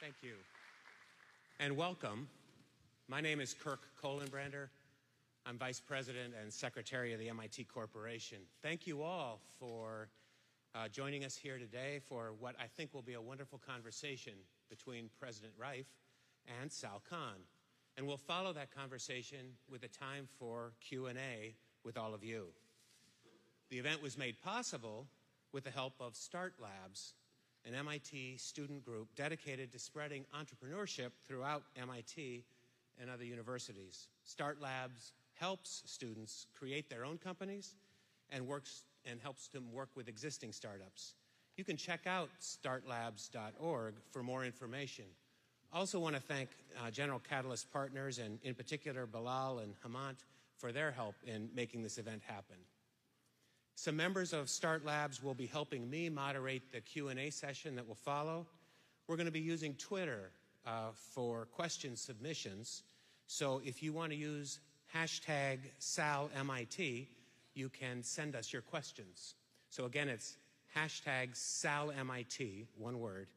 Thank you. And welcome. My name is Kirk Kohlenbrander. I'm Vice President and Secretary of the MIT Corporation. Thank you all for joining us here today for what I think will be a wonderful conversation between President Reif and Sal Khan. And we'll follow that conversation with a time for Q&A with all of you. The event was made possible with the help of Start Labs, an MIT student group dedicated to spreading entrepreneurship throughout MIT and other universities. Start Labs helps students create their own companies and helps them work with existing startups. You can check out startlabs.org for more information. I also want to thank General Catalyst Partners, and in particular Bilal and Hamant, for their help in making this event happen. Some members of Start Labs will be helping me moderate the Q&A session that will follow. We're going to be using Twitter for question submissions. So if you want to use hashtag SalMIT, you can send us your questions. So again, it's hashtag SalMIT, one word,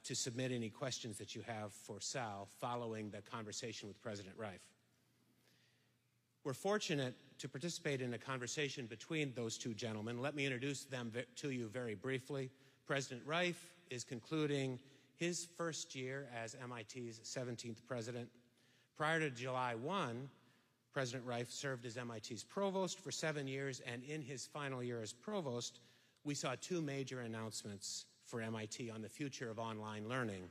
to submit any questions that you have for Sal following the conversation with President Reif. We're fortunate to participate in a conversation between those two gentlemen. Let me introduce them to you very briefly. President Reif is concluding his first year as MIT's 17th president. Prior to July 1, President Reif served as MIT's provost for 7 years, and in his final year as provost, we saw two major announcements for MIT on the future of online learning.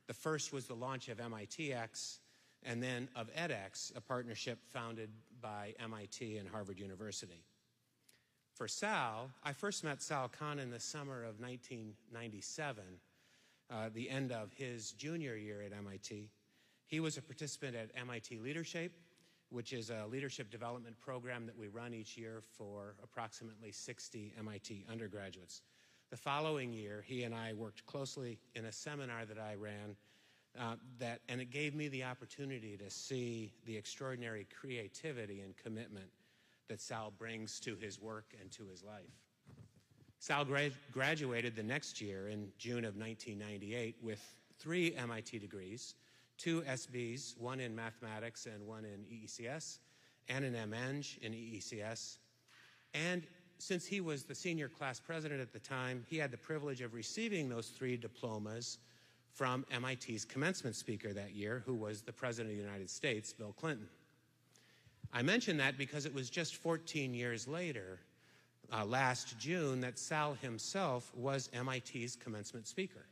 The first was the launch of MITx, and then of edX, a partnership founded by MIT and Harvard University. For Sal, I first met Sal Khan in the summer of 1997, the end of his junior year at MIT. He was a participant at MIT Leadership, which is a leadership development program that we run each year for approximately 60 MIT undergraduates. The following year, he and I worked closely in a seminar that I ran, and it gave me the opportunity to see the extraordinary creativity and commitment that Sal brings to his work and to his life. Sal graduated the next year in June of 1998 with 3 MIT degrees, 2 SBs, one in mathematics and one in EECS, and an MEng in EECS. And since he was the senior class president at the time, he had the privilege of receiving those 3 diplomas from MIT's commencement speaker that year, who was the President of the United States, Bill Clinton. I mention that because it was just 14 years later, last June, that Sal himself was MIT's commencement speaker.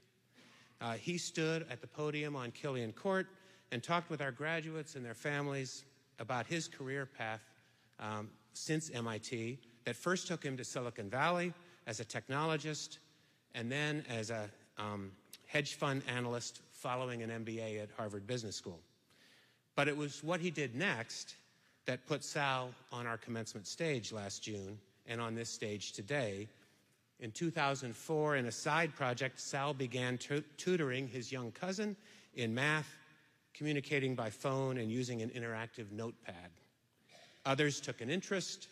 He stood at the podium on Killian Court and talked with our graduates and their families about his career path since MIT that first took him to Silicon Valley as a technologist and then as a hedge fund analyst following an MBA at Harvard Business School. But it was what he did next that put Sal on our commencement stage last June and on this stage today. In 2004, in a side project, Sal began tutoring his young cousin in math, communicating by phone, and using an interactive notepad. Others took an interest,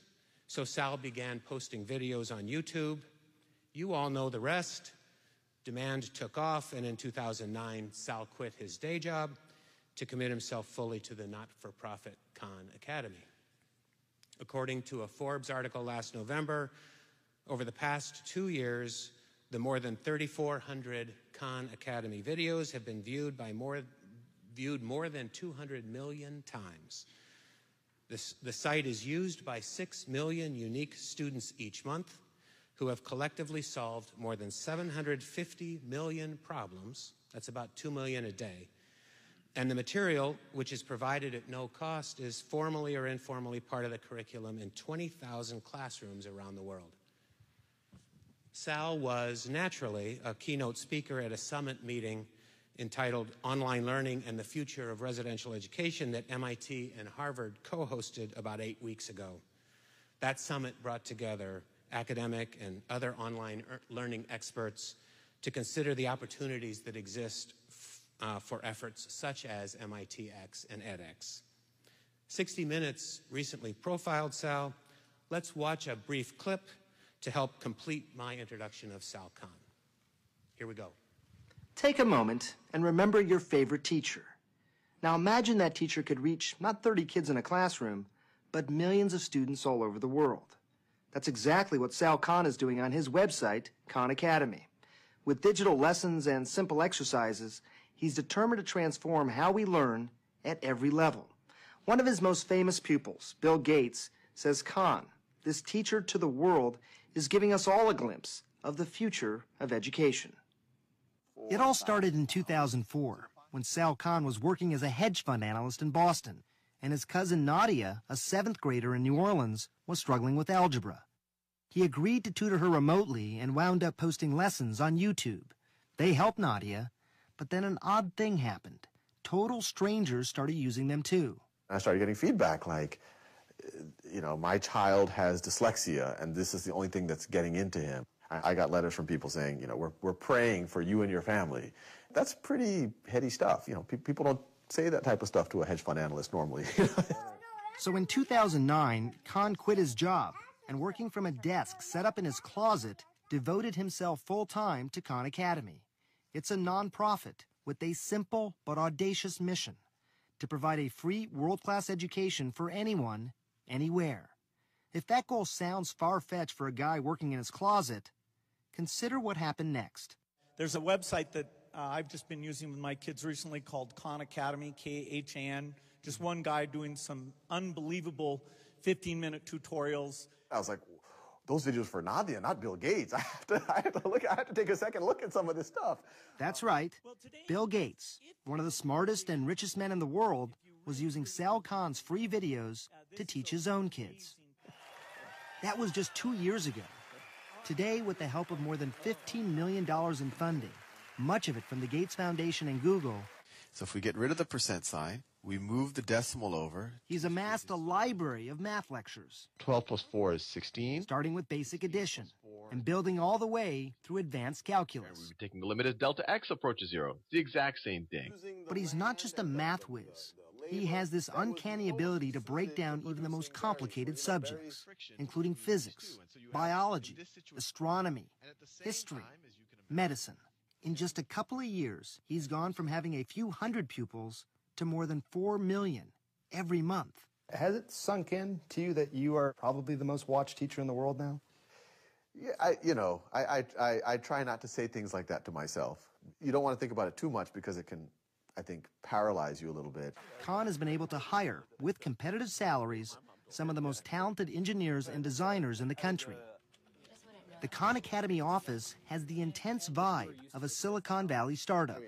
so Sal began posting videos on YouTube. You all know the rest. Demand took off, and in 2009, Sal quit his day job to commit himself fully to the not-for-profit Khan Academy. According to a Forbes article last November, over the past 2 years, the more than 3,400 Khan Academy videos have been viewed more than 200 million times. The site is used by 6 million unique students each month, who have collectively solved more than 750 million problems. That's about 2 million a day. And the material, which is provided at no cost, is formally or informally part of the curriculum in 20,000 classrooms around the world. Sal was naturally a keynote speaker at a summit meeting entitled Online Learning and the Future of Residential Education that MIT and Harvard co-hosted about 8 weeks ago. That summit brought together academic and other online learning experts to consider the opportunities that exist for efforts such as MITx and edX. 60 Minutes recently profiled Sal. Let's watch a brief clip to help complete my introduction of Sal Khan. Here we go. Take a moment and remember your favorite teacher. Now imagine that teacher could reach not 30 kids in a classroom, but millions of students all over the world. That's exactly what Sal Khan is doing on his website, Khan Academy. With digital lessons and simple exercises, he's determined to transform how we learn at every level. One of his most famous pupils, Bill Gates, says Khan, this teacher to the world, is giving us all a glimpse of the future of education. It all started in 2004, when Sal Khan was working as a hedge fund analyst in Boston, and his cousin Nadia, a 7th grader in New Orleans, was struggling with algebra. He agreed to tutor her remotely and wound up posting lessons on YouTube. They helped Nadia, but then an odd thing happened. Total strangers started using them too. I started getting feedback like, you know, my child has dyslexia and this is the only thing that's getting into him. I got letters from people saying, you know, we're praying for you and your family. That's pretty heady stuff. You know, people don't say that type of stuff to a hedge fund analyst normally. So in 2009, Khan quit his job and, working from a desk set up in his closet, devoted himself full-time to Khan Academy. It's a non-profit with a simple but audacious mission: to provide a free world-class education for anyone, anywhere. If that goal sounds far-fetched for a guy working in his closet, consider what happened next. There's a website that I've just been using with my kids recently called Khan Academy, Khan. Just one guy doing some unbelievable 15-minute tutorials. I was like, those videos for Nadia, not Bill Gates. I have to take a second look at some of this stuff. That's right. Bill Gates, one of the smartest and richest men in the world, was using Sal Khan's free videos to teach his own kids. That was just 2 years ago. Today, with the help of more than $15 million in funding, much of it from the Gates Foundation and Google. So if we get rid of the percent sign, we move the decimal over. He's amassed a library of math lectures. 12 plus 4 is 16. Starting with basic addition and building all the way through advanced calculus. We're taking the limit as delta x approaches 0. It's the exact same thing. But he's not just a math whiz. He has this uncanny ability to break down even the most complicated subjects, including physics, biology, astronomy, history, medicine. In just a couple of years, he's gone from having a few hundred pupils to more than 4 million every month. Has it sunk in to you that you are probably the most watched teacher in the world now? Yeah, I try not to say things like that to myself. You don't want to think about it too much because it can, I think, paralyze you a little bit. Khan has been able to hire, with competitive salaries, some of the most talented engineers and designers in the country. The Khan Academy office has the intense vibe of a Silicon Valley startup.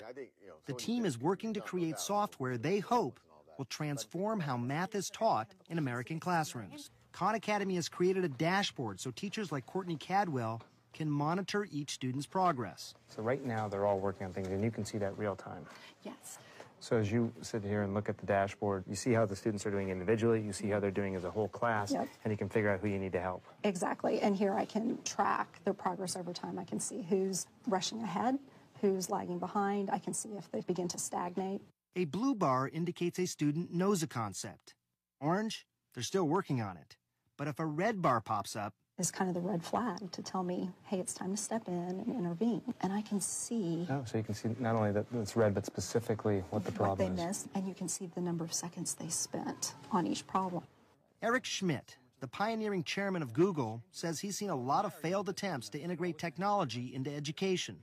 The team is working to create software they hope will transform how math is taught in American classrooms. Khan Academy has created a dashboard so teachers like Courtney Cadwell can monitor each student's progress. So right now they're all working on things, and you can see that real time. Yes. So as you sit here and look at the dashboard, you see how the students are doing individually, you see how they're doing as a whole class, Yep. and you can figure out who you need to help. Exactly. And here I can track their progress over time. I can see who's rushing ahead, who's lagging behind. I can see if they begin to stagnate. A blue bar indicates a student knows a concept. Orange, they're still working on it. But if a red bar pops up, Is kind of the red flag to tell me, hey, it's time to step in and intervene. And I can see Oh, so you can see not only that it's red, but specifically what the what problem they is. missed, and you can see the number of seconds they spent on each problem. Eric Schmidt, the pioneering chairman of Google, says he's seen a lot of failed attempts to integrate technology into education,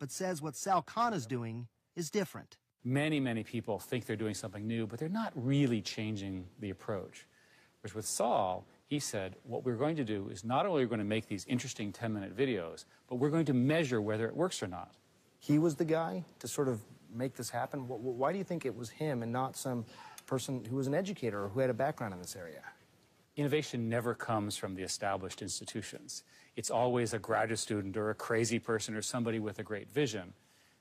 but says what Sal Khan is doing is different. Many people think they're doing something new, but they're not really changing the approach. Whereas with Saul, he said, what we're going to do is not only are we going to make these interesting 10-minute videos, but we're going to measure whether it works or not. He was the guy to sort of make this happen. Why do you think it was him and not some person who was an educator or who had a background in this area? Innovation never comes from the established institutions. It's always a graduate student or a crazy person or somebody with a great vision.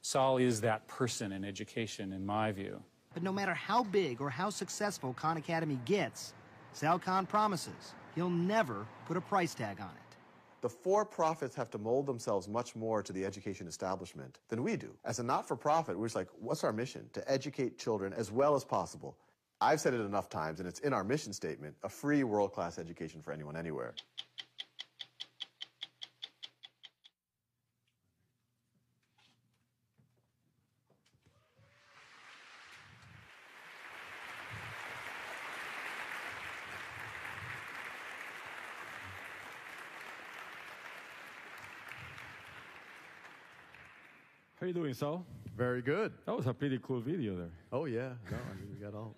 Saul is that person in education, in my view. But no matter how big or how successful Khan Academy gets, Sal Khan promises he'll never put a price tag on it. The for-profits have to mold themselves much more to the education establishment than we do. As a not-for-profit, we're just like, what's our mission? To educate children as well as possible. I've said it enough times, and it's in our mission statement, a free world-class education for anyone, anywhere. How you doing, Sal? Very good. That was a pretty cool video there. Oh, yeah. No, I mean, we got all.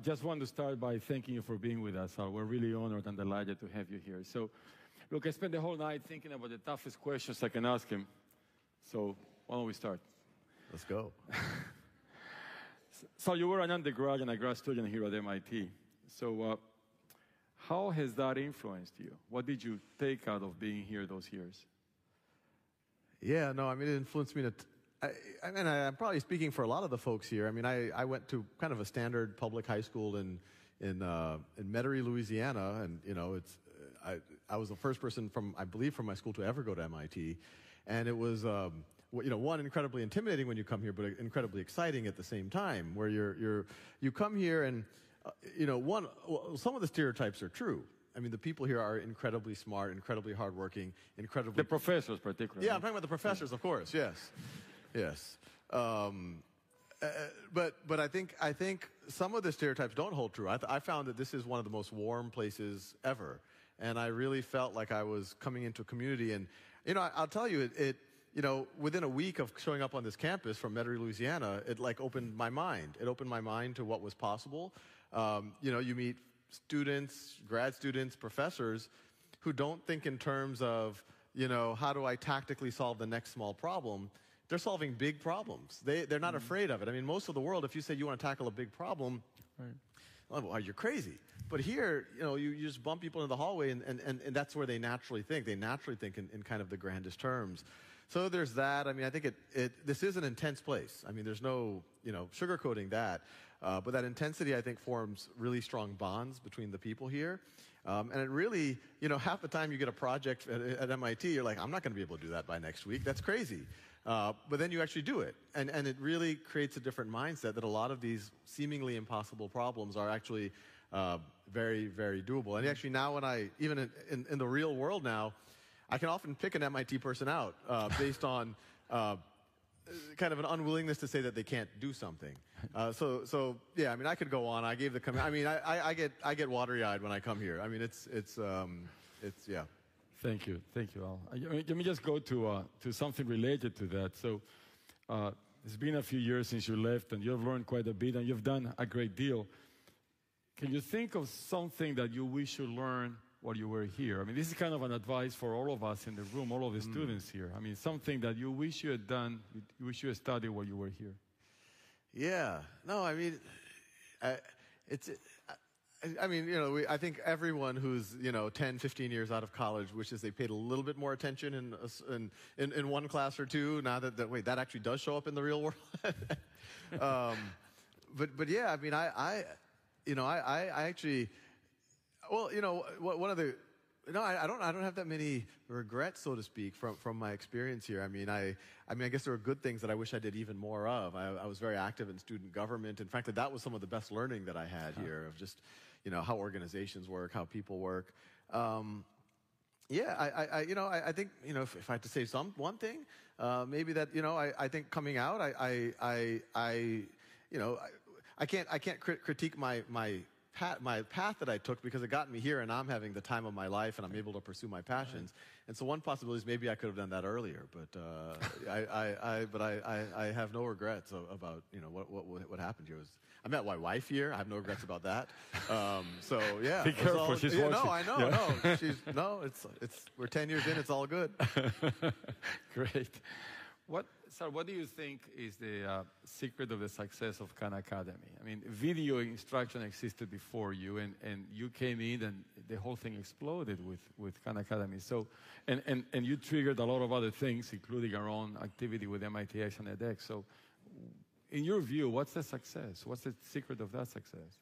Just want to start by thanking you for being with us, Sal. We're really honored and delighted to have you here. So, look, I spent the whole night thinking about the toughest questions I can ask him. So, why don't we start? Let's go. So, you were an undergrad and a grad student here at MIT. So, how has that influenced you? What did you take out of being here those years? Yeah, no, I mean, it influenced me to. I mean, I'm probably speaking for a lot of the folks here. I mean, I went to kind of a standard public high school in Metairie, Louisiana, and you know, I was the first person I believe, from my school to ever go to MIT, and it was, you know, one, incredibly intimidating when you come here, but incredibly exciting at the same time. Where you come here and, you know, some of the stereotypes are true. I mean, the people here are incredibly smart, incredibly hardworking, incredibly. The professors, particularly. Yeah, I'm talking about the professors, of course. Yes. Yes. But I think some of the stereotypes don't hold true. I found that this is one of the most warm places ever. And I really felt like I was coming into a community. And, you know, I'll tell you, you know, within a week of showing up on this campus from Metairie, Louisiana, it like opened my mind. It opened my mind to what was possible. You know, you meet students, grad students, professors who don't think in terms of, you know, how do I tactically solve the next small problem? They're solving big problems. They're not afraid of it. I mean, most of the world, if you say you want to tackle a big problem, right, well, you're crazy. But here, you know, you just bump people in the hallway, and that's where they naturally think. They naturally think in kind of the grandest terms. So there's that. I mean, I think this is an intense place. I mean, there's no, you know, sugarcoating that. But that intensity, I think, forms really strong bonds between the people here. And it really, you know, half the time you get a project at MIT, you're like, I'm not going to be able to do that by next week. That's crazy. But then you actually do it. And it really creates a different mindset that a lot of these seemingly impossible problems are actually very, very doable. And actually now even in the real world now, I can often pick an MIT person out based on kind of an unwillingness to say that they can't do something. So yeah, I mean, I could go on. I gave the I mean, I get watery-eyed when I come here. I mean, it's yeah. Thank you, Al. Let me just go to something related to that. So it's been a few years since you left, and you've learned quite a bit, and you've done a great deal. Can you think of something that you wish you learned while you were here? I mean, this is kind of an advice for all of us in the room, all of the students here. I mean, something that you wish you had done, you wish you had studied while you were here. Yeah. No, I mean, I mean, you know, I think everyone who's, you know, 10, 15 years out of college wishes they paid a little bit more attention in one class or two. Now that actually does show up in the real world. But yeah, I mean, I actually, well, you know, one of the, no, I don't have that many regrets, so to speak, from my experience here. I mean, I guess there were good things that I wish I did even more of. I was very active in student government, and frankly, that was some of the best learning that I had here, of just, you know, how organizations work, how people work. Yeah, I think, you know, if I had to say one thing, maybe that, you know, I think coming out, you know, I can't critique my path that I took, because it got me here, and I'm having the time of my life, and I'm able to pursue my passions. And so one possibility is maybe I could have done that earlier, but I have no regrets about, you know, what happened here. I met my wife here. I have no regrets about that. So yeah, be careful. She's watching. No, I know. Yeah. No, we're 10 years in. It's all good. Great. What do you think is the secret of the success of Khan Academy? I mean, video instruction existed before you, and you came in, and the whole thing exploded with Khan Academy. So, and you triggered a lot of other things, including our own activity with MITx and edX. So, in your view, what's the success? What's the secret of that success?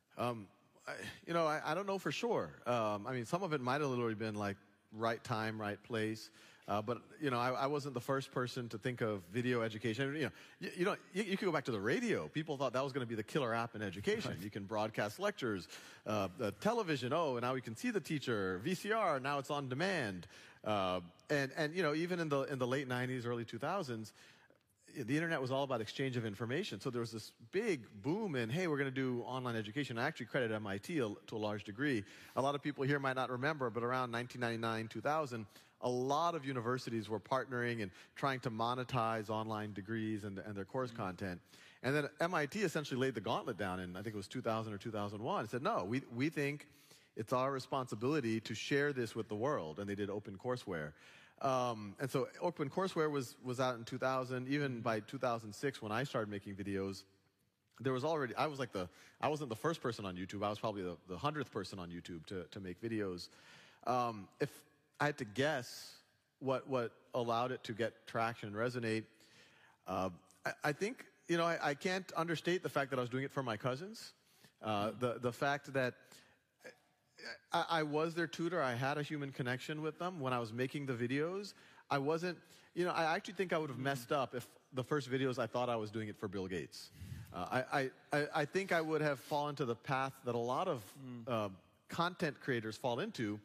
You know, I don't know for sure. I mean, some of it might have literally been like right time, right place. But, you know, I wasn't the first person to think of video education. You could go back to the radio. People thought that was going to be the killer app in education. Right. You can broadcast lectures, television. Oh, and now we can see the teacher. VCR, now it's on demand. And you know, even in the late 90s, early 2000s, the internet was all about exchange of information. So there was this big boom in, hey, we're going to do online education. I actually credit MIT to a large degree. A lot of people here might not remember, but around 1999, 2000, a lot of universities were partnering and trying to monetize online degrees and their course content. And then MIT essentially laid the gauntlet down in, I think it was 2000 or 2001. It said, no, we think it's our responsibility to share this with the world. And they did OpenCourseWare. And so OpenCourseWare was out in 2000. Even by 2006, when I started making videos, there was already, I wasn't the first person on YouTube. I was probably the 100th person on YouTube to make videos. If I had to guess what allowed it to get traction and resonate, I think, I can't understate the fact that I was doing it for my cousins. The fact that I was their tutor. I had a human connection with them when I was making the videos. I wasn't, I actually think I would have messed up if the first videos I thought I was doing it for Bill Gates. I think I would have fallen to the path that a lot of content creators fall into.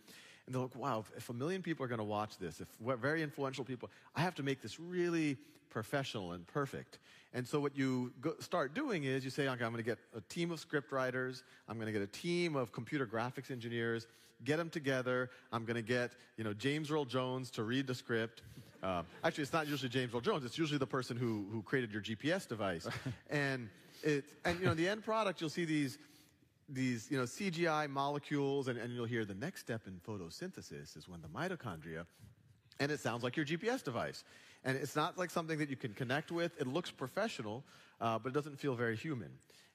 And they're like, wow, if 1 million people are going to watch this, if very influential people, I have to make this really professional and perfect. And so what you start doing is you say, okay, I'm going to get a team of script writers. I'm going to get a team of computer graphics engineers, get them together. I'm going to get, James Earl Jones to read the script. Actually, it's not usually James Earl Jones. It's usually the person who created your GPS device. And the end product, you'll see these CGI molecules, and you'll hear the next step in photosynthesis is when the mitochondria, and it sounds like your GPS device. And it's not like something that you can connect with. It looks professional, but it doesn't feel very human.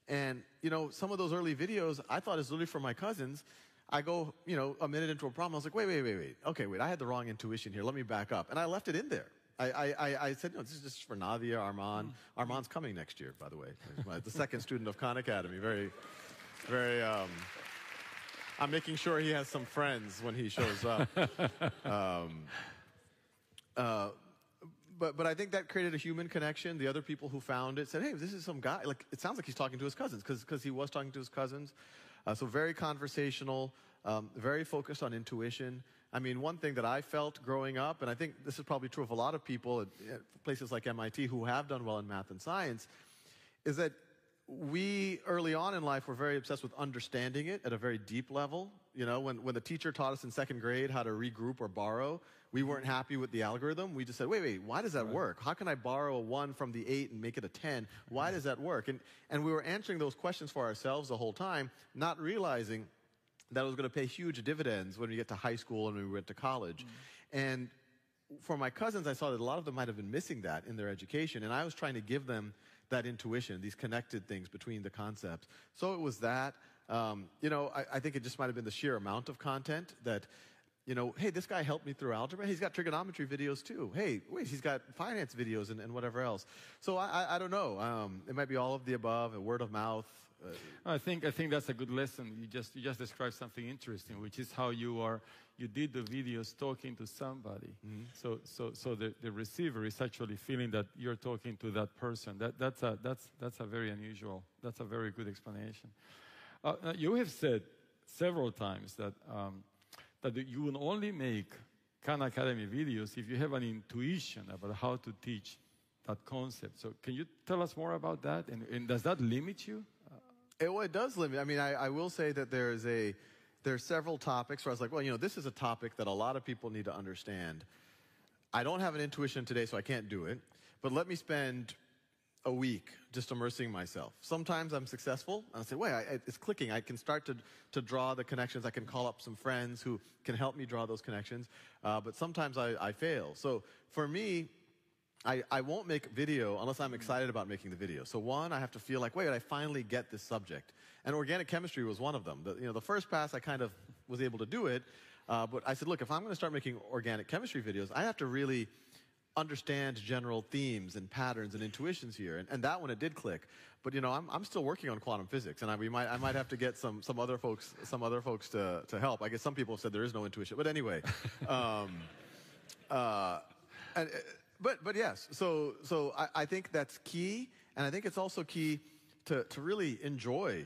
And, some of those early videos, I thought is literally for my cousins. I go, a minute into a problem. I was like, wait. Okay, I had the wrong intuition here. Let me back up. And I left it in there. I said, no, this is just for Nadia, Armand. Armand's coming next year, by the way. He's the second student of Khan Academy. Very, I'm making sure he has some friends when he shows up. But I think that created a human connection. The other people who found it said, hey, this is some guy. Like, it sounds like he's talking to his cousins, because he was talking to his cousins. So very conversational, very focused on intuition. I mean, one thing that I felt growing up, and I think this is probably true of a lot of people at places like MIT who have done well in math and science, is that we, early on in life, were very obsessed with understanding it at a very deep level. When the teacher taught us in second grade how to regroup or borrow, we weren't happy with the algorithm. We just said, wait, why does that work? How can I borrow a 1 from the 8 and make it a 10? Why does that work? And we were answering those questions for ourselves the whole time, not realizing that it was going to pay huge dividends when we get to high school and when we went to college. And for my cousins, I saw that a lot of them might have been missing that in their education, and I was trying to give them that intuition, these connected things between the concepts. So it was that. I think it just might have been the sheer amount of content that, hey, this guy helped me through algebra. He's got trigonometry videos too. Hey, wait, he's got finance videos and whatever else. So I don't know. It might be all of the above, a word of mouth. I think that's a good lesson. You just described something interesting, which is how you did the videos talking to somebody. Mm-hmm. So the receiver is actually feeling that you're talking to that person. That's a very unusual. That's a very good explanation. You have said several times that you will only make Khan Academy videos if you have an intuition about how to teach that concept. So can you tell us more about that? And does that limit you? It does limit. I mean, I will say that there are several topics where I was like, well, this is a topic that a lot of people need to understand. I don't have an intuition today, so I can't do it. But let me spend a week just immersing myself. Sometimes I'm successful, and I say, wait, it's clicking. I can start to draw the connections. I can call up some friends who can help me draw those connections. But sometimes I fail. So for me, I won't make video unless I'm excited about making the video. So one, I have to feel like, wait, I finally get this subject. And organic chemistry was one of them. The first pass, I kind of was able to do it. But I said, look, if I'm going to start making organic chemistry videos, I have to really understand general themes and patterns and intuitions here. And that one, it did click. But I'm still working on quantum physics, and I might have to get some other folks to help. I guess some people have said there is no intuition. But anyway, But yes, so I think that's key, and I think it's also key to really enjoy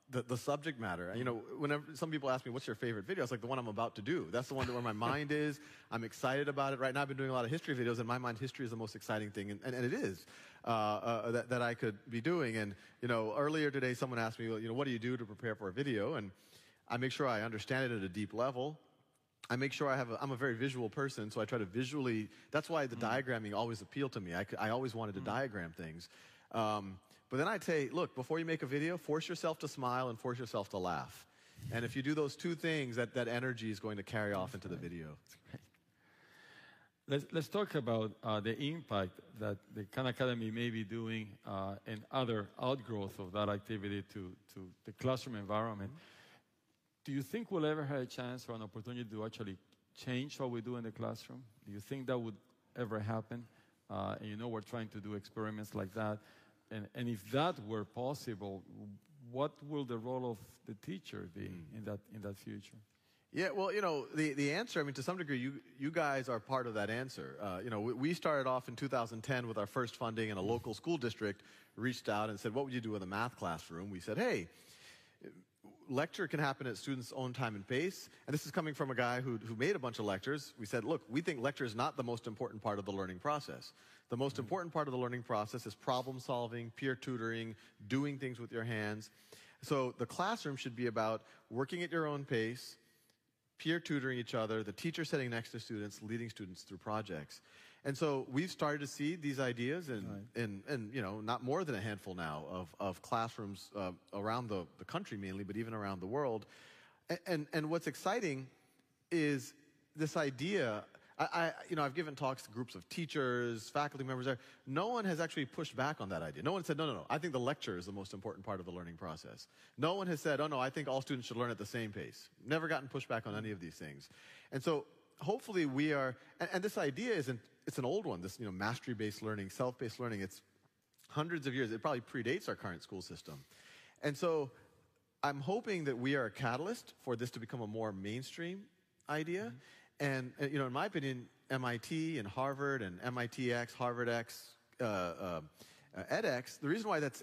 the subject matter. You know, whenever some people ask me, what's your favorite video? It's like the one I'm about to do. That's the one where my mind is. I'm excited about it. Right now I've been doing a lot of history videos. In my mind, history is the most exciting thing, and it is, that I could be doing. And, you know, earlier today someone asked me, well, you know, what do you do to prepare for a video? And I make sure I understand it at a deep level. I make sure I'm a very visual person, so I try to visually, that's why the diagramming always appealed to me. I always wanted to diagram things. But then I'd say, look, before you make a video, force yourself to smile and force yourself to laugh. And if you do those two things, that energy is going to carry off into the video. Let's talk about the impact that the Khan Academy may be doing and other outgrowth of that activity to the classroom environment. Do you think we'll ever have a chance or an opportunity to actually change what we do in the classroom? Do you think that would ever happen? And you know, we're trying to do experiments like that. And if that were possible, what will the role of the teacher be in that future? Yeah, well, you know, the answer, I mean, to some degree, you guys are part of that answer. You know, we started off in 2010 with our first funding, and a local school district reached out and said, what would you do in a math classroom? We said, hey, lecture can happen at students' own time and pace. And this is coming from a guy who made a bunch of lectures. We said, look, we think lecture is not the most important part of the learning process. The most important part of the learning process is problem solving, peer tutoring, doing things with your hands. So the classroom should be about working at your own pace, peer tutoring each other, the teacher sitting next to students, leading students through projects. And so we've started to see these ideas in you know, not more than a handful now of classrooms around the country mainly, but even around the world. And what's exciting is this idea. You know, I've given talks to groups of teachers, faculty members there. No one has actually pushed back on that idea. No one said, no, I think the lecture is the most important part of the learning process. No one has said, oh no, I think all students should learn at the same pace. Never gotten pushback on any of these things. And so hopefully we are, and this idea isn't, it's an old one, this, you know, mastery-based learning, self-paced learning. It's hundreds of years. It probably predates our current school system. And so I'm hoping that we are a catalyst for this to become a more mainstream idea. And, you know, in my opinion, MIT and Harvard and MITx, HarvardX, edX, the reason why it's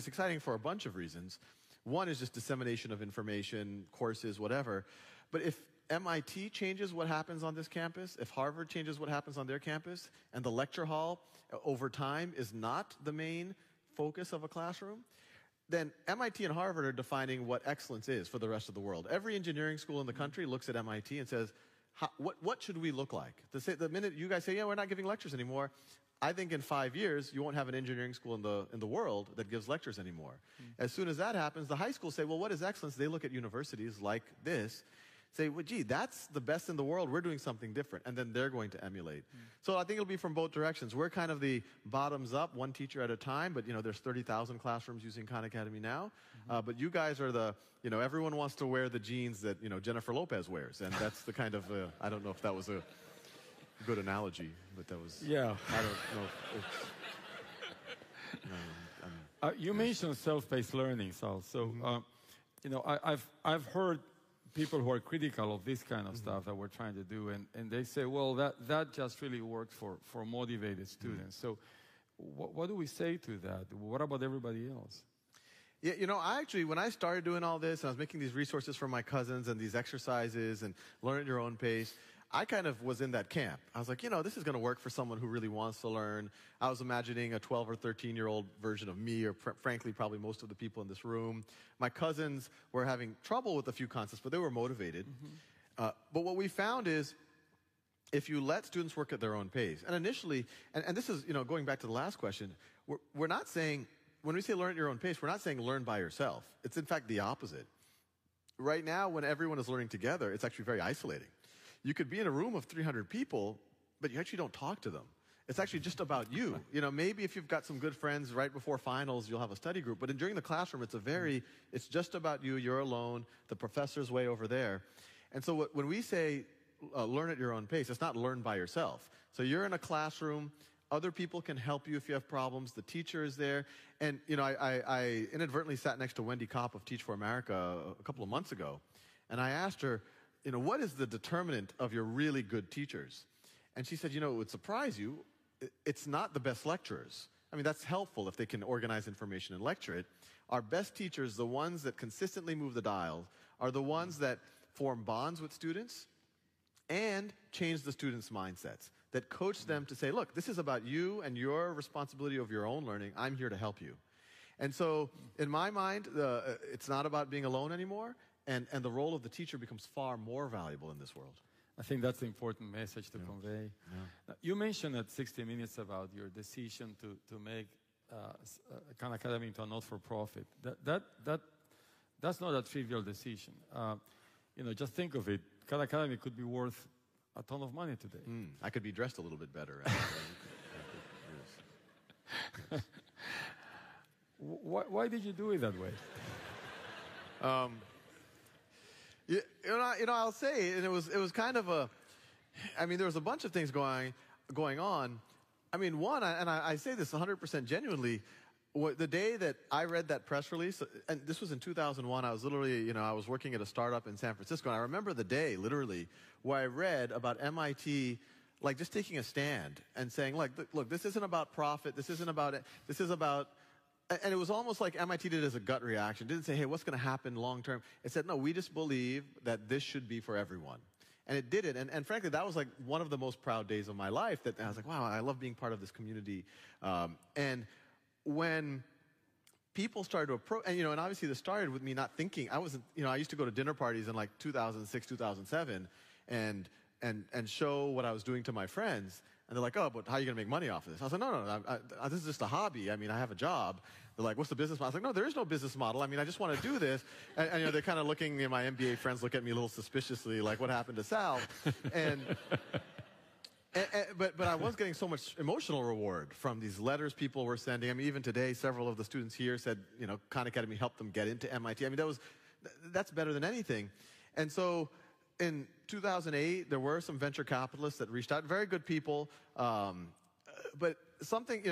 exciting for a bunch of reasons. One is just dissemination of information, courses, whatever. But if MIT changes what happens on this campus, if Harvard changes what happens on their campus, and the lecture hall over time is not the main focus of a classroom, then MIT and Harvard are defining what excellence is for the rest of the world. Every engineering school in the country looks at MIT and says, what should we look like? The minute you guys say, yeah, we're not giving lectures anymore, I think in 5 years, you won't have an engineering school in the world that gives lectures anymore. As soon as that happens, the high schools say, well, what is excellence? They look at universities like this, say, well, gee, that's the best in the world. We're doing something different. And then they're going to emulate. So I think it'll be from both directions. We're kind of the bottoms up, one teacher at a time. But, you know, there's 30,000 classrooms using Khan Academy now. But you guys are the, you know, everyone wants to wear the jeans that, you know, Jennifer Lopez wears. And that's the kind of, I don't know if that was a good analogy, but that was, yeah. I don't know if it's, you mentioned self-paced learning, Sal. So, you know, I've heard people who are critical of this kind of stuff that we're trying to do, and they say, well, that just really works for motivated students. So what do we say to that? What about everybody else? Yeah, you know, when I started doing all this, and I was making these resources for my cousins and these exercises and learn at your own pace, I kind of was in that camp. I was like, you know, this is going to work for someone who really wants to learn. I was imagining a 12 or 13-year-old version of me, or frankly, probably most of the people in this room. My cousins were having trouble with a few concepts, but they were motivated. But what we found is, if you let students work at their own pace, and initially, and this is, you know, going back to the last question, we're not saying, when we say learn at your own pace, we're not saying learn by yourself. It's in fact the opposite. Right now, when everyone is learning together, it's actually very isolating. You could be in a room of 300 people, but you actually don't talk to them. It's actually just about you. You know, maybe if you've got some good friends right before finals, you'll have a study group. But during the classroom, it's just about you. You're alone. The professor's way over there. And so when we say learn at your own pace, it's not learn by yourself. So you're in a classroom. Other people can help you if you have problems. The teacher is there. And, you know, I inadvertently sat next to Wendy Kopp of Teach for America a couple of months ago. And I asked her, you know, what is the determinant of your really good teachers? And she said, you know, it would surprise you. It's not the best lecturers. I mean, that's helpful if they can organize information and lecture it. Our best teachers, the ones that consistently move the dial, are the ones that form bonds with students and change the students' mindsets, that coach them to say, look, this is about you and your responsibility of your own learning. I'm here to help you. And so, in my mind, it's not about being alone anymore, and the role of the teacher becomes far more valuable in this world. I think that's an important message to convey. Now, you mentioned at 60 Minutes about your decision to make Khan Academy into a not-for-profit. That's not a trivial decision. Just think of it. Khan Academy could be worth a ton of money today. I could be dressed a little bit better. Why did you do it that way? I'll say, and it was kind of a, I mean, there was a bunch of things going on. I mean, one, and I say this 100% genuinely, the day that I read that press release, and this was in 2001, I was literally, I was working at a startup in San Francisco, and I remember the day, literally, where I read about MIT, like, just taking a stand and saying, look, this isn't about profit, this isn't about it, this is about, and it was almost like MIT did it as a gut reaction. It didn't say, hey, what's going to happen long term? It said, no, we just believe that this should be for everyone. And it did it. And frankly, that was like one of the most proud days of my life. That I was like, wow, I love being part of this community. And when people started to approach, and obviously this started with me not thinking. I wasn't, I used to go to dinner parties in like 2006, 2007, and show what I was doing to my friends. And they're like, oh, but how are you going to make money off of this? I was like, no, this is just a hobby. I mean, I have a job. They're like, what's the business model? I was like, no, there is no business model. I mean, I just want to do this. And they're kind of looking, my MBA friends look at me a little suspiciously, like, what happened to Sal? But I was getting so much emotional reward from these letters people were sending. I mean, even today, several of the students here said, Khan Academy helped them get into MIT. I mean, that's better than anything. And so in 2008, there were some venture capitalists that reached out, very good people. But something,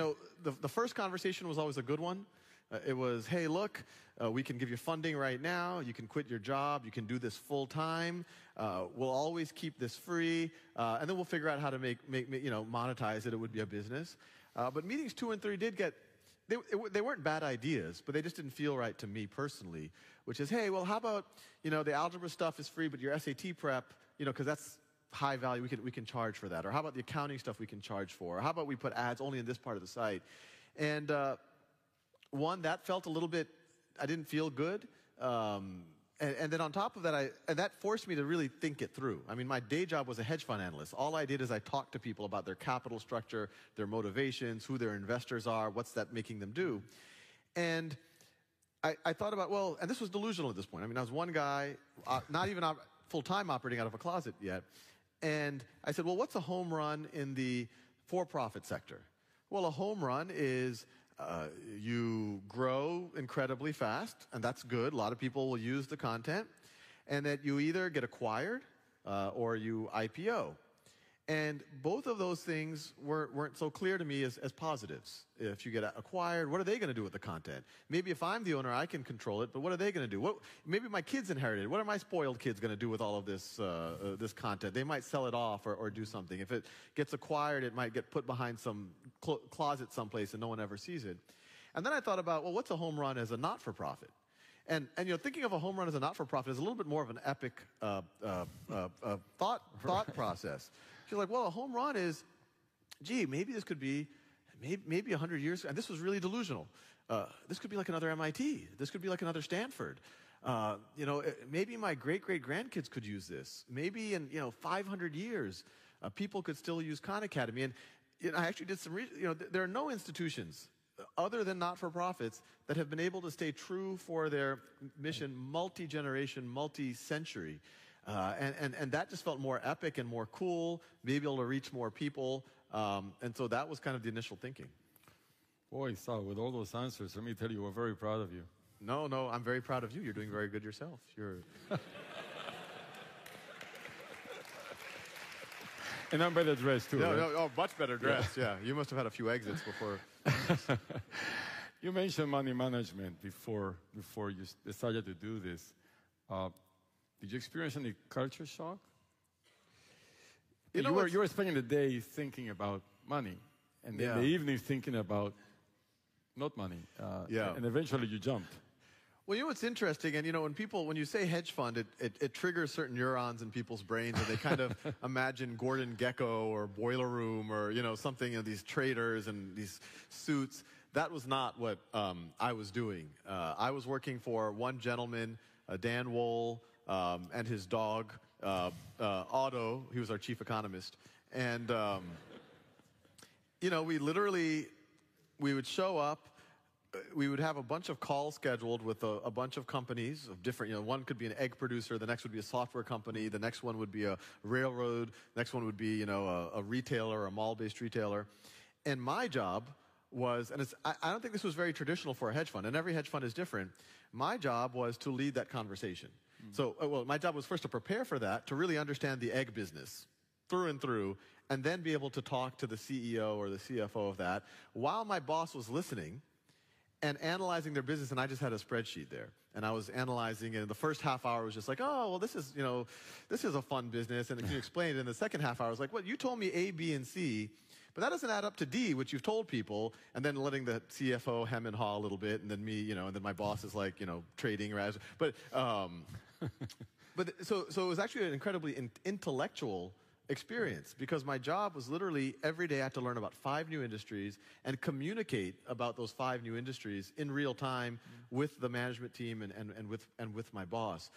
the first conversation was always a good one. It was, hey, look, we can give you funding right now. You can quit your job. You can do this full time. We'll always keep this free. And then we'll figure out how to monetize it. It would be a business. But meetings 2 and 3 did get, they weren't bad ideas, but they just didn't feel right to me personally, which is, hey, well, how about, the algebra stuff is free, but your SAT prep, because that's high value, we can charge for that. Or how about the accounting stuff we can charge for? Or how about we put ads only in this part of the site? And one, that felt a little bit, I didn't feel good. And then on top of that, and that forced me to really think it through. I mean, my day job was a hedge fund analyst. All I did is I talked to people about their capital structure, their motivations, who their investors are, what's that making them do. And I thought about, well, and this was delusional at this point. I mean, I was one guy, not even full-time operating out of a closet yet. And I said, well, what's a home run in the for-profit sector? Well, a home run is you grow incredibly fast, and that's good. A lot of people will use the content. And that you either get acquired or you IPO. And both of those things weren't so clear to me as positives. If you get acquired, what are they going to do with the content? Maybe if I'm the owner, I can control it, but what are they going to do? Maybe my kids inherited it. What are my spoiled kids going to do with all of this this content? They might sell it off or do something. If it gets acquired, it might get put behind some closet someplace and no one ever sees it. And then I thought about, well, what's a home run as a not-for-profit? And thinking of a home run as a not-for-profit is a little bit more of an epic thought process. She's like, well, a home run is, gee, maybe this could be, maybe 100 years, and this was really delusional. This could be like another MIT. This could be like another Stanford. Maybe my great-great-grandkids could use this. Maybe in, 500 years, people could still use Khan Academy. And I actually did some there are no institutions other than not-for-profits that have been able to stay true for their mission multi-generation, multi-century. And that just felt more epic and more cool, maybe able to reach more people. And so that was kind of the initial thinking. Boy, Sal, with all those answers, let me tell you, we're very proud of you. No, I'm very proud of you. You're doing very good yourself. And I'm better dressed, too. No, much better dressed, yeah. You must have had a few exits before. You mentioned money management before you decided to do this. Did you experience any culture shock? You were spending the day thinking about money, and then the evening thinking about not money. Yeah. And eventually you jumped. Well, you know what's interesting, and when you say hedge fund, it triggers certain neurons in people's brains, and they kind of imagine Gordon Gekko or Boiler Room or something, these traders and these suits. That was not what I was doing. I was working for one gentleman, Dan Wohl, and his dog, Otto. He was our chief economist, and we would show up. We would have a bunch of calls scheduled with a bunch of companies of different, one could be an egg producer, the next would be a software company, the next one would be a railroad, next one would be, a retailer, a mall-based retailer. And my job was, and I don't think this was very traditional for a hedge fund, and every hedge fund is different. My job was to lead that conversation. So, my job was first to prepare for that, to really understand the egg business through and through, and then be able to talk to the CEO or the CFO of that while my boss was listening and analyzing their business, and I just had a spreadsheet there. And I was analyzing, and the first half hour was just like, oh, well, this is a fun business, and can you explain it? And the second half hour was like, well, you told me A, B, and C, but that doesn't add up to D, which you've told people, and then letting the CFO hem and haw a little bit, and then me, and then my boss is like, trading. But so it was actually an incredibly intellectual experience, because my job was literally every day I had to learn about 5 new industries and communicate about those 5 new industries in real time with the management team and with my boss.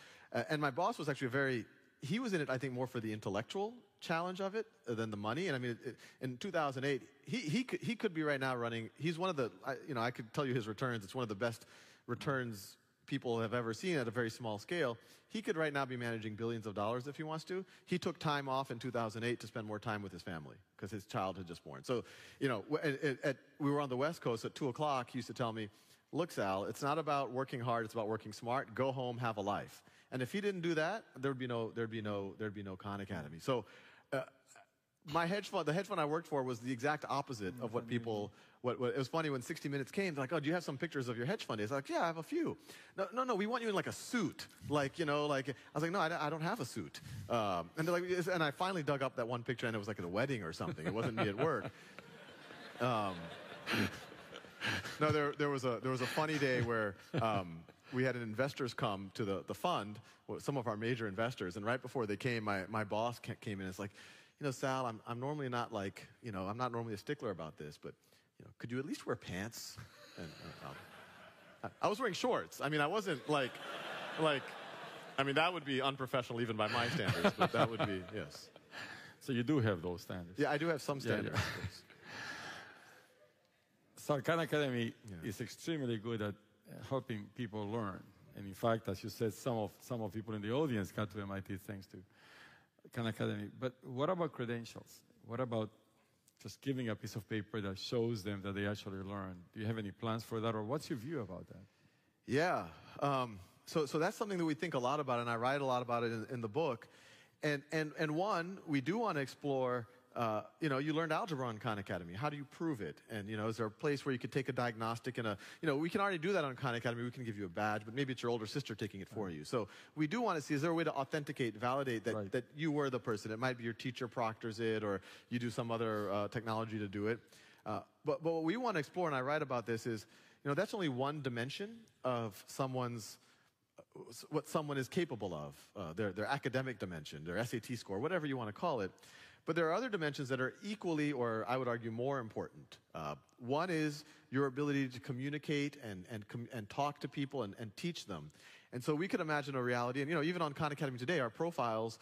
And my boss was actually he was in it, I think, more for the intellectual challenge of it than the money. And I mean, in 2008, he could be right now running. He's one of the, I could tell you his returns. It's one of the best returns people have ever seen at a very small scale. He could right now be managing billions of dollars if he wants to. He took time off in 2008 to spend more time with his family because his child had just born. So, we were on the West Coast at 2 o'clock. He used to tell me, look, Sal, it's not about working hard. It's about working smart. Go home, have a life. And if he didn't do that, there'd be no Khan Academy. So, the hedge fund I worked for was the exact opposite of what people. What it was funny when 60 Minutes came. They're like, "Oh, do you have some pictures of your hedge fund?" I was like, "Yeah, I have a few." No, we want you in like a suit, I was like, "No, I don't have a suit." And they're like, and I finally dug up that one picture, and it was like at a wedding or something. It wasn't me at work. No, there was a funny day where we had investors come to the fund, some of our major investors, and right before they came, my boss came in and it's like, Sal, I'm normally not I'm not normally a stickler about this, but could you at least wear pants? And I was wearing shorts. I mean, I wasn't that would be unprofessional even by my standards, but that would be, yes. So you do have those standards. Yeah, I do have some standards. Yeah. So Khan Academy is extremely good at helping people learn. And in fact, as you said, some of people in the audience got to MIT thanks to Khan Academy. But what about credentials? What about just giving a piece of paper that shows them that they actually learned? Do you have any plans for that, or what's your view about that? Yeah. So that's something that we think a lot about, and I write a lot about it in the book. And one, we do want to explore, you learned algebra on Khan Academy. How do you prove it? And, is there a place where you could take a diagnostic and we can already do that on Khan Academy. We can give you a badge, but maybe it's your older sister taking it for you. So we do want to see, is there a way to authenticate, validate that you were the person? It might be your teacher proctors it, or you do some other technology to do it. But what we want to explore, and I write about this, is, that's only one dimension of what someone is capable of, their academic dimension, their SAT score, whatever you want to call it. But there are other dimensions that are equally, or I would argue more important. One is your ability to communicate and talk to people and teach them. And so we could imagine a reality, and even on Khan Academy today, our profiles,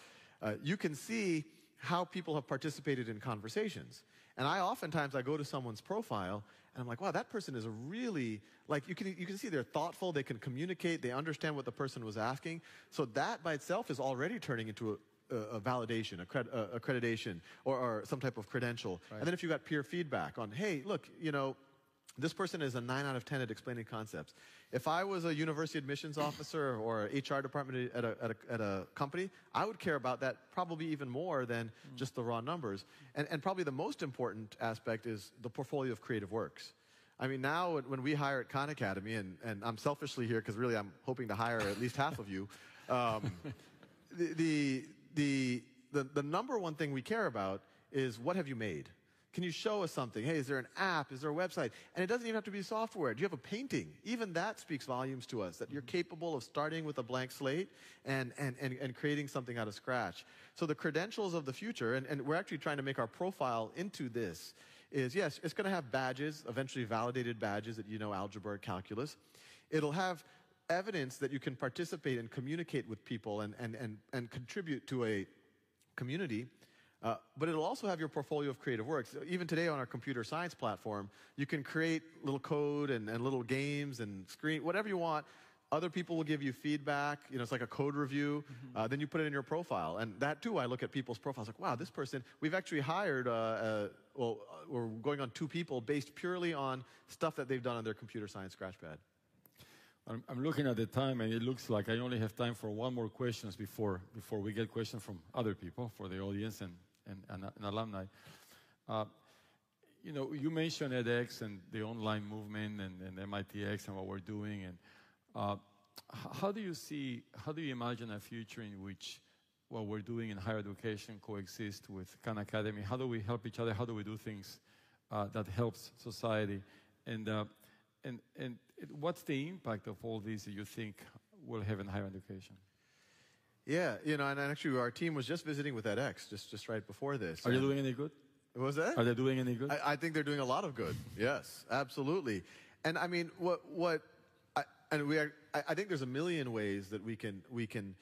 you can see how people have participated in conversations. And oftentimes I go to someone's profile, and I'm like, wow, that person is really, you can see they're thoughtful, they can communicate, they understand what the person was asking. So that by itself is already turning into a validation, accreditation, or some type of credential. Right. And then if you got peer feedback on, hey, look, this person is a 9 out of 10 at explaining concepts. If I was a university admissions officer or HR department at a company, I would care about that probably even more than just the raw numbers. And probably the most important aspect is the portfolio of creative works. I mean, now when we hire at Khan Academy, and I'm selfishly here because really I'm hoping to hire at least half of you, the number one thing we care about is what have you made? Can you show us something? Hey, is there an app? Is there a website? And it doesn't even have to be software. Do you have a painting? Even that speaks volumes to us, that you're capable of starting with a blank slate and creating something out of scratch. So the credentials of the future, and we're actually trying to make our profile into this, is yes, it's going to have badges, eventually validated badges that you know algebra or calculus. It'll have evidence that you can participate and communicate with people and contribute to a community. But it'll also have your portfolio of creative works. Even today on our computer science platform, you can create little code and little games and screen, whatever you want. Other people will give you feedback. You know, it's like a code review. Then you put it in your profile. And that, too, I look at people's profiles like, wow, this person, we've actually hired, we're going on 2 people based purely on stuff that they've done on their computer science scratchpad. I'm looking at the time, and it looks like I only have time for one more questions before we get questions from other people, for the audience and alumni. You know, you mentioned edX and the online movement and MITx and what we're doing. And how do you imagine a future in which what we're doing in higher education coexists with Khan Academy? How do we help each other? How do we do things that helps society? And what's the impact of all these that you think will have in higher education? Yeah, you know, and actually our team was just visiting with edX just right before this. Are you doing any good? What was that? Are they doing any good? I think they're doing a lot of good. Yes, absolutely. And I mean, I think there's a million ways that we can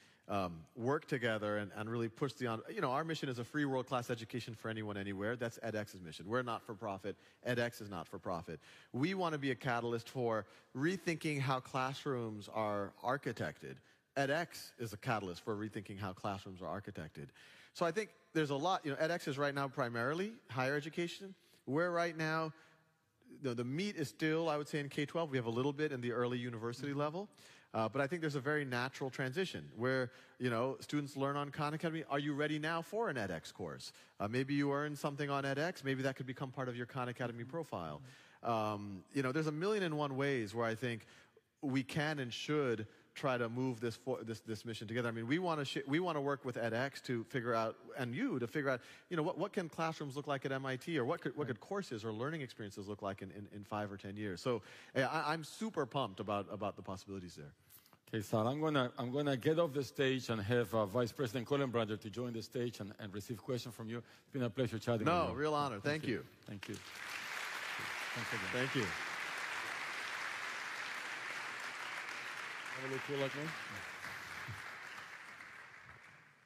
work together and really push you know, our mission is a free world-class education for anyone, anywhere. That's edX's mission. We're not for profit. edX is not for profit. We want to be a catalyst for rethinking how classrooms are architected. edX is a catalyst for rethinking how classrooms are architected. So I think there's a lot, you know, edX is right now primarily higher education. We're right now, the meat is still, I would say, in K-12. We have a little bit in the early university level. But I think there's a very natural transition where, you know, students learn on Khan Academy. Are you ready now for an edX course? Maybe you earn something on edX. Maybe that could become part of your Khan Academy profile. You know, there's a million and one ways where I think we can and should try to move this mission together. I mean, we want to work with edX to figure out, and you to figure out, you know, what can classrooms look like at MIT, or what could courses or learning experiences look like in 5 or 10 years. So I'm super pumped about the possibilities there. Okay, Sal, I'm gonna get off the stage and have Vice President Kohlenbrander to join the stage and receive questions from you. It's been a pleasure chatting with you. No, real honor. Thank you. Thank you. Thank you. Have a look cool like me?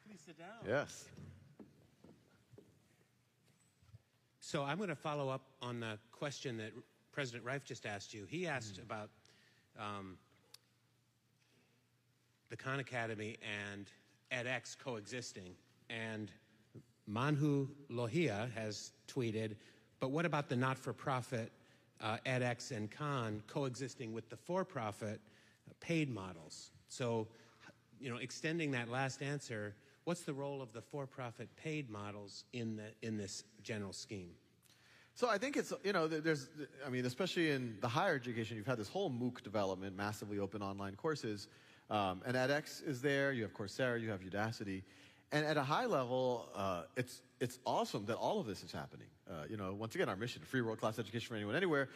Please sit down. Yes. So I'm going to follow up on the question that President Reif just asked you. He asked about the Khan Academy and edX coexisting. And Manhu Lohia has tweeted, but what about the not-for-profit edX and Khan coexisting with the for-profit paid models? So, you know, extending that last answer, what's the role of the for-profit paid models in this general scheme? So I think it's, you know, I mean, especially in the higher education, you've had this whole MOOC development, massively open online courses, and edX is there. You have Coursera, you have Udacity, and at a high level, it's awesome that all of this is happening. You know, once again, our mission, free world-class education for anyone, anywhere.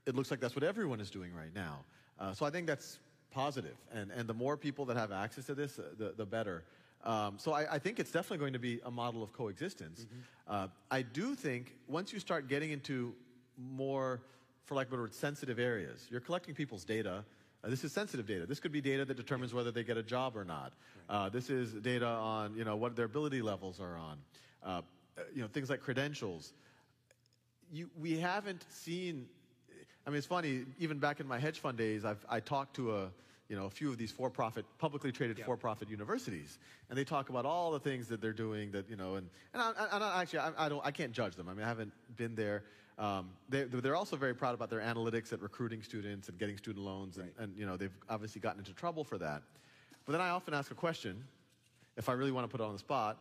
It looks like that's what everyone is doing right now. So I think that's positive, and the more people that have access to this, the better. So I think it's definitely going to be a model of coexistence. I do think once you start getting into more, for lack of a better word, sensitive areas, you're collecting people's data. This is sensitive data. This could be data that determines whether they get a job or not. This is data on, you know, what their ability levels are on. You know, things like credentials. We haven't seen. I mean, it's funny. Even back in my hedge fund days, I talked to a few of these publicly traded for-profit universities, and they talk about all the things that they're doing. That, you know, and I can't judge them. I mean, I haven't been there. They're also very proud about their analytics at recruiting students and getting student loans, and you know, they've obviously gotten into trouble for that. But then I often ask a question, if I really want to put it on the spot: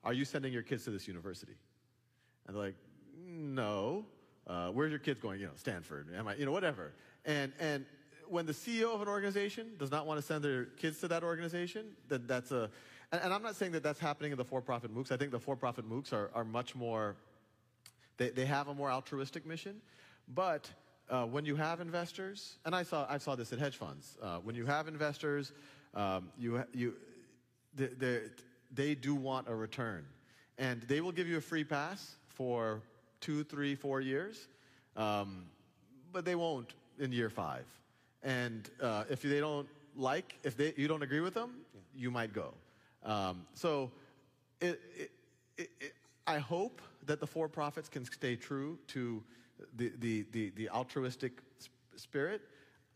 are you sending your kids to this university? And they're like, no. Where's your kids going? You know, Stanford, MIT, you know, whatever. And when the CEO of an organization does not want to send their kids to that organization, then that's a. And I'm not saying that that's happening in the for-profit MOOCs. I think the for-profit MOOCs are much more They have a more altruistic mission, but when you have investors, and I saw this at hedge funds, when you have investors, they do want a return, and they will give you a free pass for 2, 3, 4 years, but they won't in year 5. And if they don't you don't agree with them, you might go. So I hope that the for-profits can stay true to the altruistic spirit.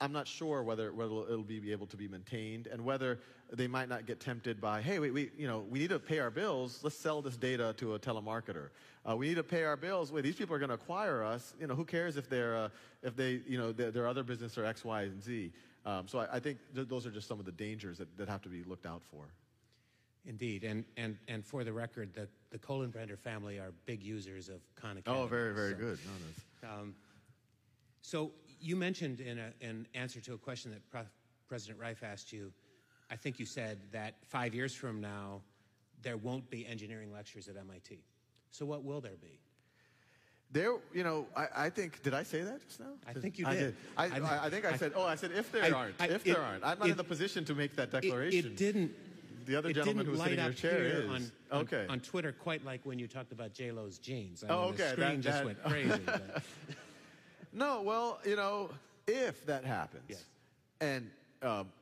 I'm not sure whether it'll be able to be maintained, and whether they might not get tempted by, hey, we need to pay our bills. Let's sell this data to a telemarketer. We need to pay our bills. Wait, these people are going to acquire us. Who cares if their other business are X, Y, and Z? So I think those are just some of the dangers that have to be looked out for. Indeed, and for the record, the Kohlenbrander family are big users of Khan Academy. Oh, very, very good. So you mentioned in an answer to a question that President Reif asked you, I think you said that 5 years from now, there won't be engineering lectures at MIT. So what will there be? I think, did I say that just now? I think you did. I think I said if there aren't. I'm not in the position to make that declaration. It didn't. The other gentleman who's sitting in your chair is. On Twitter, quite like when you talked about J-Lo's jeans. Okay. The screen just went crazy. No, well, if that happens, yes. And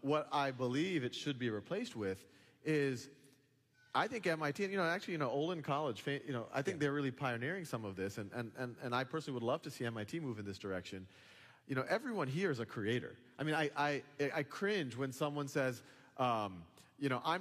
what I believe it should be replaced with is, I think MIT, and actually, Olin College, I think they're really pioneering some of this, and I personally would love to see MIT move in this direction. Everyone here is a creator. I mean, I cringe when someone says, I'm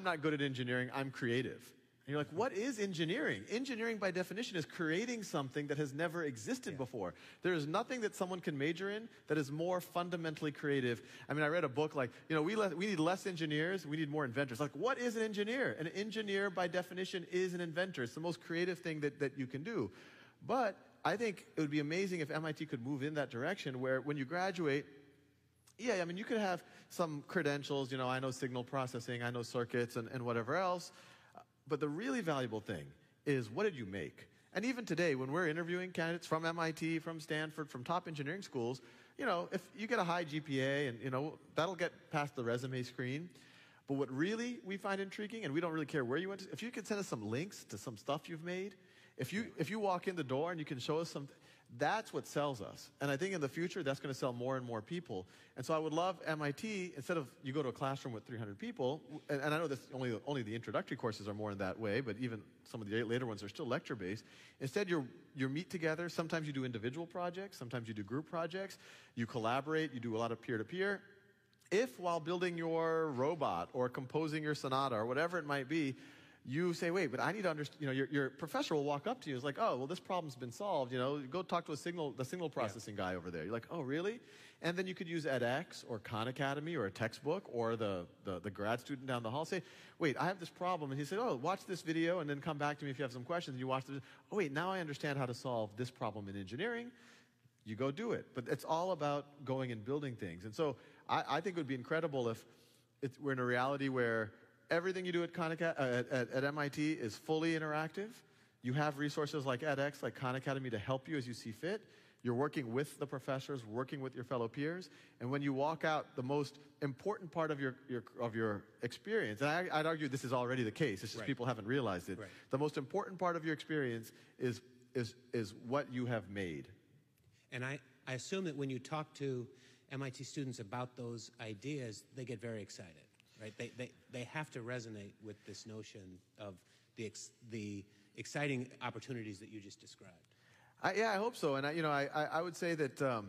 not good at engineering, I'm creative. And you're like, what is engineering? Engineering, by definition, is creating something that has never existed before. There is nothing that someone can major in that is more fundamentally creative. I mean, I read a book like, we need less engineers, we need more inventors. Like, what is an engineer? An engineer, by definition, is an inventor. It's the most creative thing that you can do. But I think it would be amazing if MIT could move in that direction, where when you graduate, I mean, you could have some credentials, I know signal processing, I know circuits, and whatever else. But the really valuable thing is, what did you make? And even today, when we're interviewing candidates from MIT, from Stanford, from top engineering schools, if you get a high GPA, and, that'll get past the resume screen. But what really we find intriguing, and we don't really care where you went to, if you could send us some links to some stuff you've made, if you walk in the door and you can show us something, that's what sells us. And I think in the future, that's going to sell more and more people. And so I would love MIT, instead of you go to a classroom with 300 people, and I know that only the introductory courses are more in that way, but even some of the later ones are still lecture-based. Instead, you meet together. Sometimes you do individual projects. Sometimes you do group projects. You collaborate. You do a lot of peer-to-peer. If while building your robot or composing your sonata or whatever it might be, you say, wait, but I need to understand, your professor will walk up to you. It's like, oh, well, this problem's been solved. Go talk to the signal processing guy over there. You're like, oh, really? And then you could use edX or Khan Academy or a textbook or the grad student down the hall. Say, wait, I have this problem. And he said, oh, watch this video and then come back to me if you have some questions. And you watch this. Oh, wait, now I understand how to solve this problem in engineering. You go do it. But it's all about going and building things. And so I think it would be incredible if we're in a reality where everything you do at MIT is fully interactive. You have resources like edX, like Khan Academy, to help you as you see fit. You're working with the professors, working with your fellow peers. And when you walk out, the most important part of your experience, and I'd argue this is already the case, it's just people haven't realized it. Right. The most important part of your experience is what you have made. And I assume that when you talk to MIT students about those ideas, they get very excited. Right? They have to resonate with this notion of the exciting opportunities that you just described. I hope so, and I would say that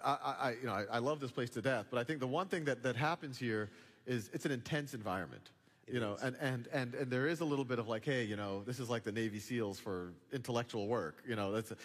I love this place to death, but I think the one thing that happens here is it's an intense environment. And there is a little bit of like, hey, this is like the Navy SEALs for intellectual work. That's